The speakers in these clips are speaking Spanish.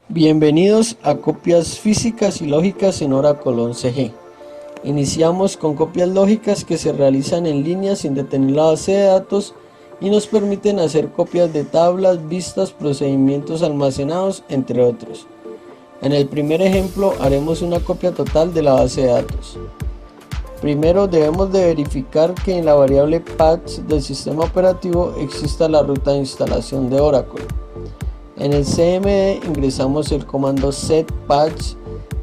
Bienvenidos a copias físicas y lógicas en Oracle 11G. Iniciamos con copias lógicas que se realizan en línea sin detener la base de datos y nos permiten hacer copias de tablas, vistas, procedimientos almacenados, entre otros. En el primer ejemplo haremos una copia total de la base de datos. Primero debemos de verificar que en la variable patch del sistema operativo exista la ruta de instalación de Oracle. En el CMD ingresamos el comando set patch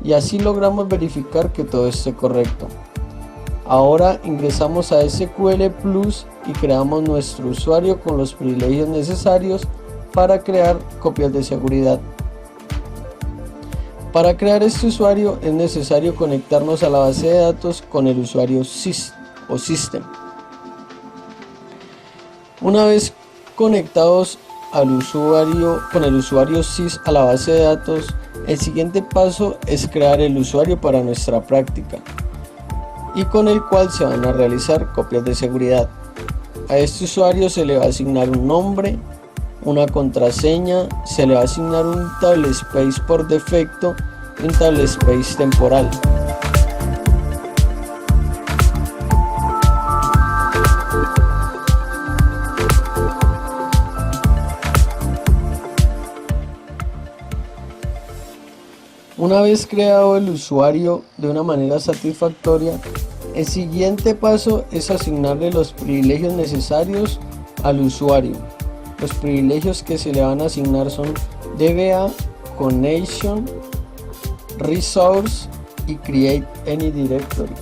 y así logramos verificar que todo esté correcto. Ahora ingresamos a SQL Plus y creamos nuestro usuario con los privilegios necesarios para crear copias de seguridad. Para crear este usuario es necesario conectarnos a la base de datos con el usuario system. Una vez conectados con el usuario sys a la base de datos, el siguiente paso es crear el usuario para nuestra práctica y con el cual se van a realizar copias de seguridad. A este usuario se le va a asignar un nombre, una contraseña, se le va a asignar un table space por defecto y un table space temporal. Una vez creado el usuario de una manera satisfactoria, el siguiente paso es asignarle los privilegios necesarios al usuario. Los privilegios que se le van a asignar son DBA, Connection, Resource y Create Any Directory.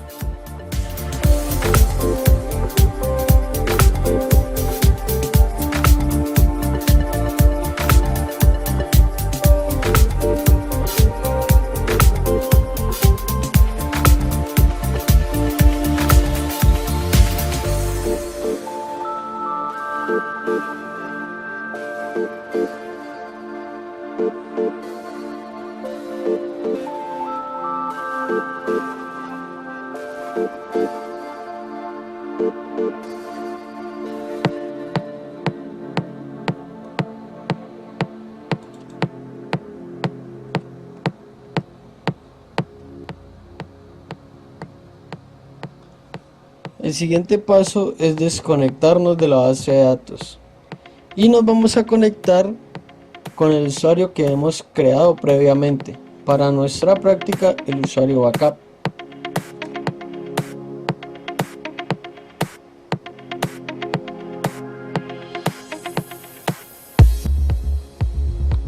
El siguiente paso es desconectarnos de la base de datos y nos vamos a conectar con el usuario que hemos creado previamente. Para nuestra práctica, el usuario backup.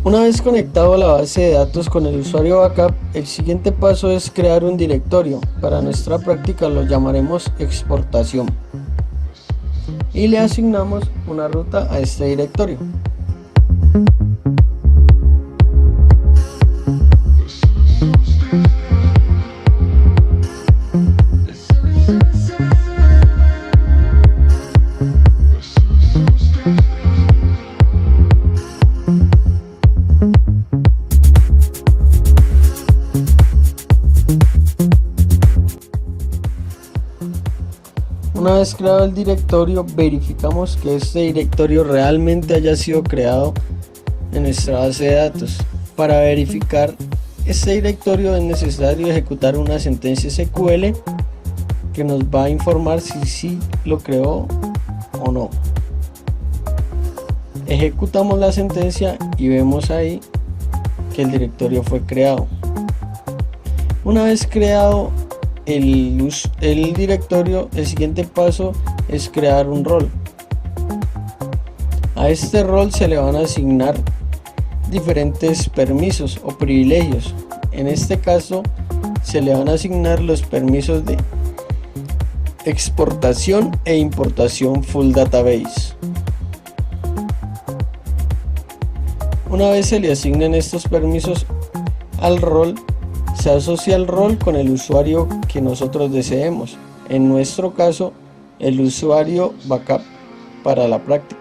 Una vez conectado a la base de datos con el usuario backup, el siguiente paso es crear un directorio. Para nuestra práctica lo llamaremos exportación y le asignamos una ruta a este directorio. Una vez creado el directorio, verificamos que este directorio realmente haya sido creado en nuestra base de datos. Para verificar este directorio es necesario ejecutar una sentencia SQL que nos va a informar si sí lo creó o no. Ejecutamos la sentencia y vemos ahí que el directorio fue creado. Una vez creado el directorio, el siguiente paso es crear un rol. A este rol se le van a asignar diferentes permisos o privilegios. En este caso se le van a asignar los permisos de exportación e importación full database. Una vez se le asignen estos permisos al rol, se asocia el rol con el usuario que nosotros deseemos. En nuestro caso, el usuario backup para la práctica.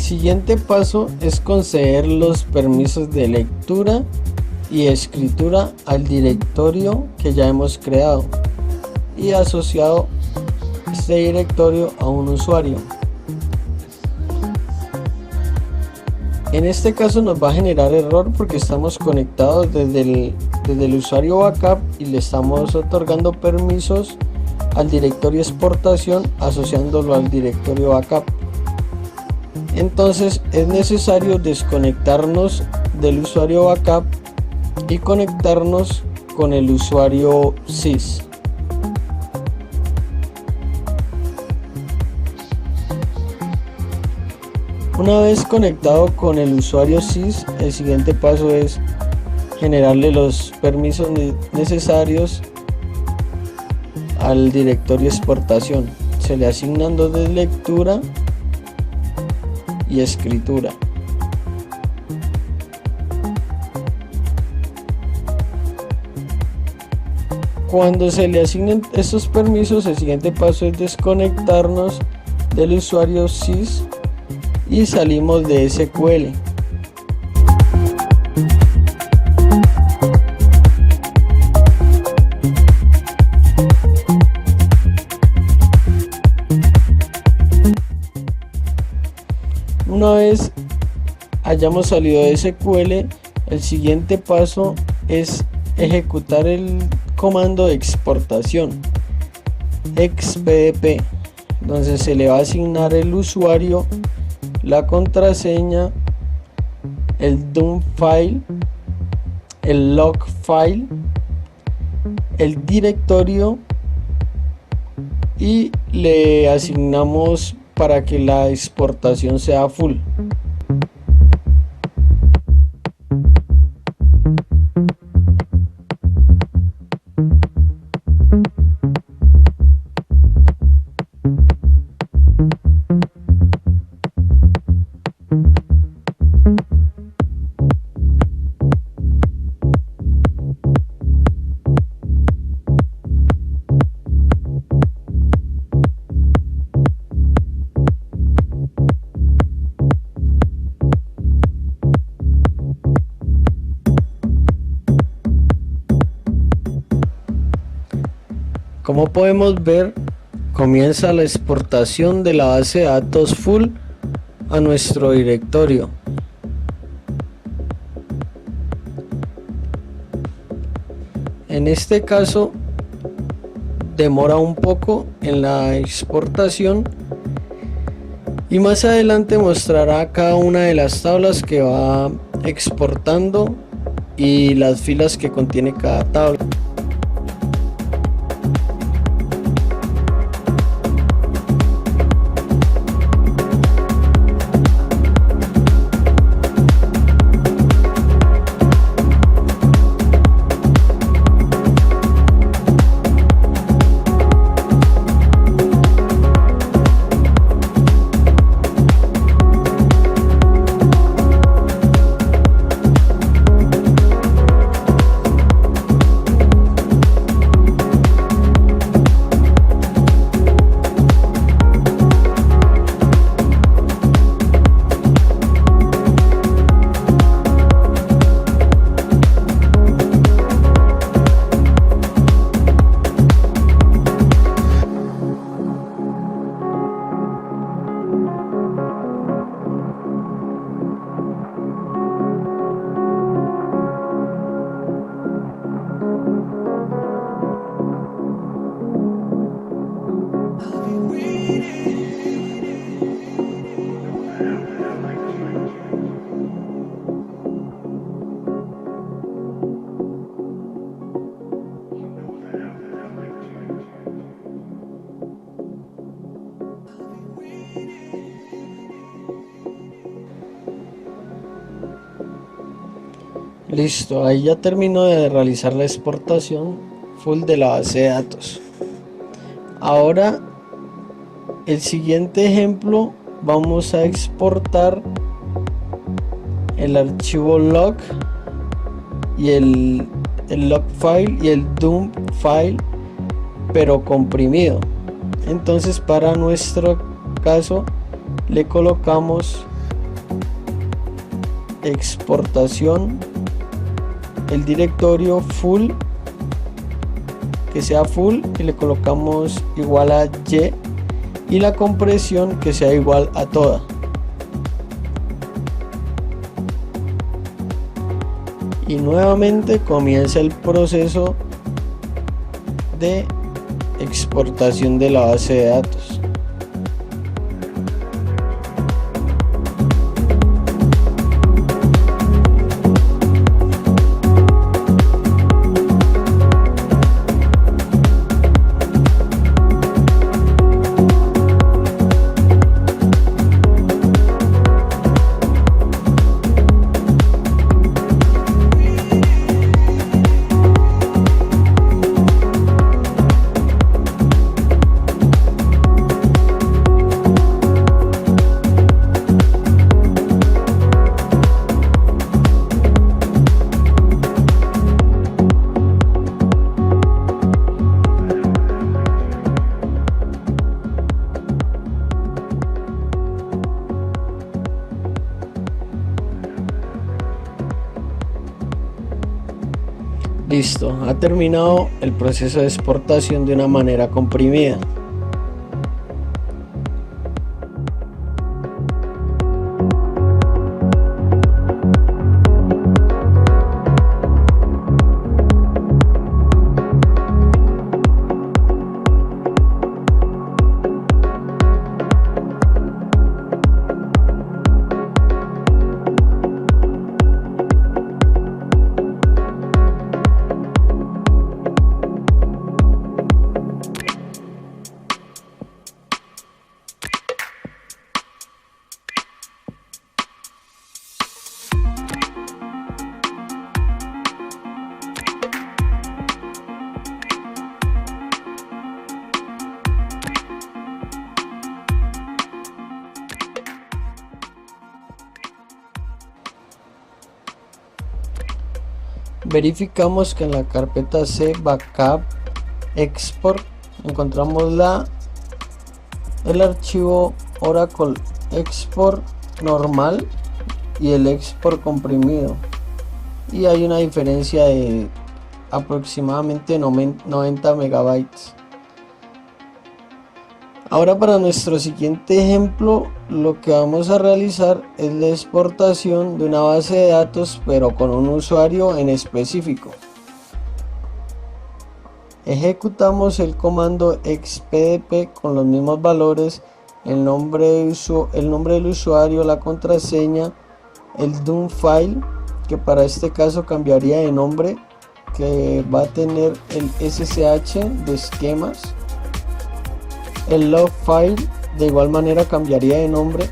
siguiente paso es conceder los permisos de lectura y escritura al directorio que ya hemos creado y asociado este directorio a un usuario. En este caso nos va a generar error porque estamos conectados desde el usuario backup y le estamos otorgando permisos al directorio exportación asociándolo al directorio backup. Entonces es necesario desconectarnos del usuario backup y conectarnos con el usuario sys. Una vez conectado con el usuario sys, el siguiente paso es generarle los permisos necesarios al directorio exportación. Se le asignan dos de lectura y escritura. Cuando se le asignen estos permisos, el siguiente paso es desconectarnos del usuario sys y salimos de SQL. Una vez hayamos salido de SQL, el siguiente paso es ejecutar el comando de exportación expdp, donde se le va a asignar el usuario, la contraseña, el dump file, el log file, el directorio y le asignamos para que la exportación sea full. Como podemos ver, comienza la exportación de la base de datos full a nuestro directorio. En este caso demora un poco en la exportación y más adelante mostrará cada una de las tablas que va exportando y las filas que contiene cada tabla. Listo, ahí ya termino de realizar la exportación full de la base de datos. Ahora, el siguiente ejemplo, vamos a exportar el archivo log y el log file y el dump file, pero comprimido. Entonces, para nuestro caso, le colocamos exportación, el directorio full, que sea full, y le colocamos igual a y, y la compresión que sea igual a toda. Y nuevamente comienza el proceso de exportación de la base de datos. Listo, ha terminado el proceso de exportación de una manera comprimida. Verificamos que en la carpeta C Backup Export encontramos el archivo Oracle Export normal y el export comprimido, y hay una diferencia de aproximadamente 90 megabytes. Ahora, para nuestro siguiente ejemplo, lo que vamos a realizar es la exportación de una base de datos, pero con un usuario en específico. Ejecutamos el comando expdp con los mismos valores, el nombre del usuario, la contraseña, el DUM file, que para este caso cambiaría de nombre, que va a tener el SSH de esquemas. El log file de igual manera cambiaría de nombre.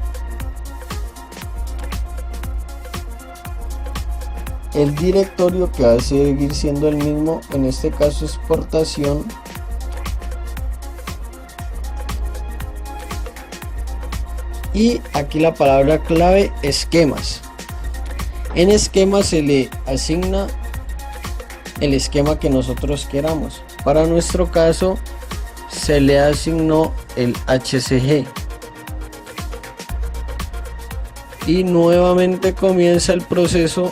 El directorio, que va a seguir siendo el mismo, en este caso exportación. Y aquí la palabra clave, esquemas. En esquemas se le asigna el esquema que nosotros queramos. Para nuestro caso se le asignó el HCG. Y nuevamente comienza el proceso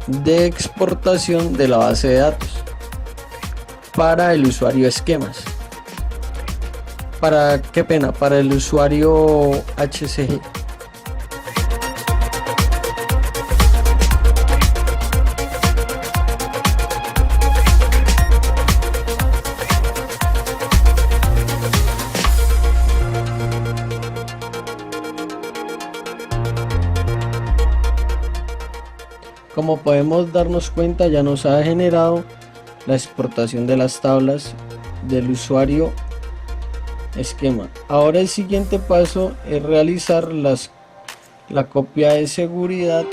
de exportación de la base de datos para el usuario esquemas. Para el usuario HCG. Como podemos darnos cuenta, ya nos ha generado la exportación de las tablas del usuario esquema. Ahora el siguiente paso es realizar la copia de seguridad.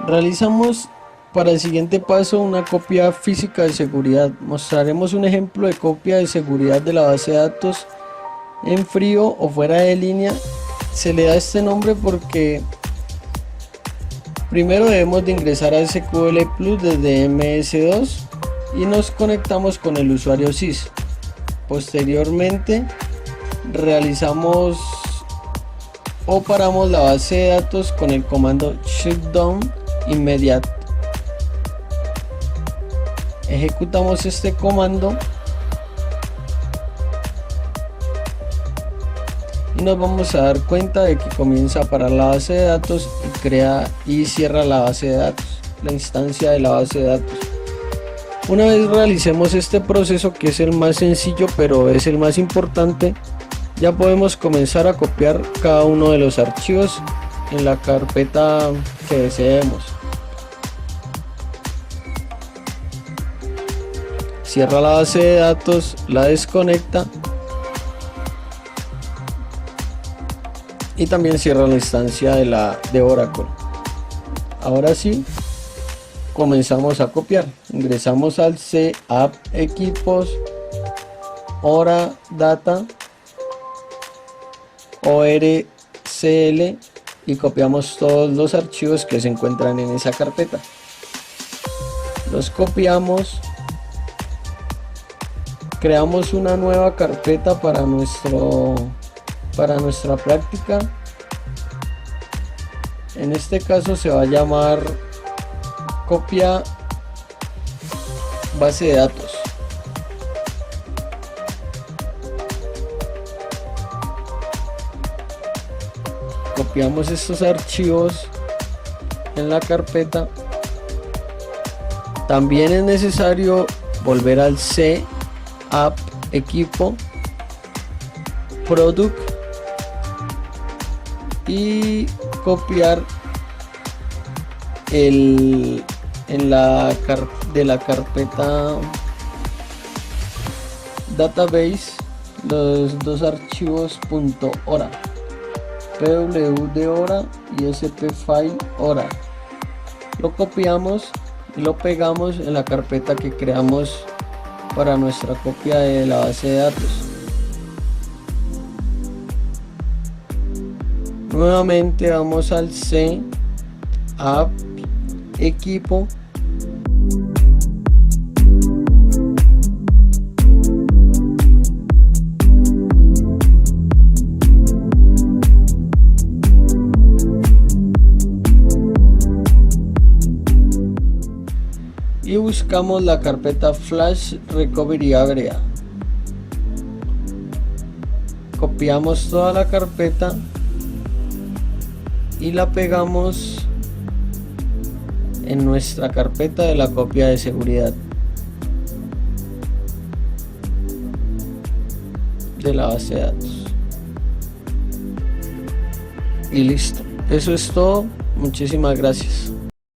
Realizamos para el siguiente paso una copia física de seguridad. Mostraremos un ejemplo de copia de seguridad de la base de datos en frío o fuera de línea. Se le da este nombre porque primero debemos de ingresar a SQL Plus desde MS2 y nos conectamos con el usuario sys. Posteriormente realizamos o paramos la base de datos con el comando shutdown inmediato. Ejecutamos este comando y nos vamos a dar cuenta de que comienza a parar la base de datos y crea y cierra la base de datos, la instancia de la base de datos. Una vez realicemos este proceso, que es el más sencillo pero es el más importante, ya podemos comenzar a copiar cada uno de los archivos en la carpeta que deseemos. Cierra la base de datos, la desconecta y también cierra la instancia de Oracle. Ahora sí, comenzamos a copiar. Ingresamos al C App Equipos, Ora Data, ORCL y copiamos todos los archivos que se encuentran en esa carpeta. Los copiamos. Creamos una nueva carpeta para nuestra práctica. En este caso se va a llamar copia base de datos. Copiamos estos archivos en la carpeta. También es necesario volver al C App Equipo, Product y copiar de la carpeta Database los dos archivos .ora, pw de Ora y sp file Ora. Lo copiamos y lo pegamos en la carpeta que creamos para nuestra copia de la base de datos. Nuevamente vamos al C App Equipo, y buscamos la carpeta Flash Recovery Area. Copiamos toda la carpeta y la pegamos en nuestra carpeta de la copia de seguridad de la base de datos. Y listo, eso es todo. Muchísimas gracias.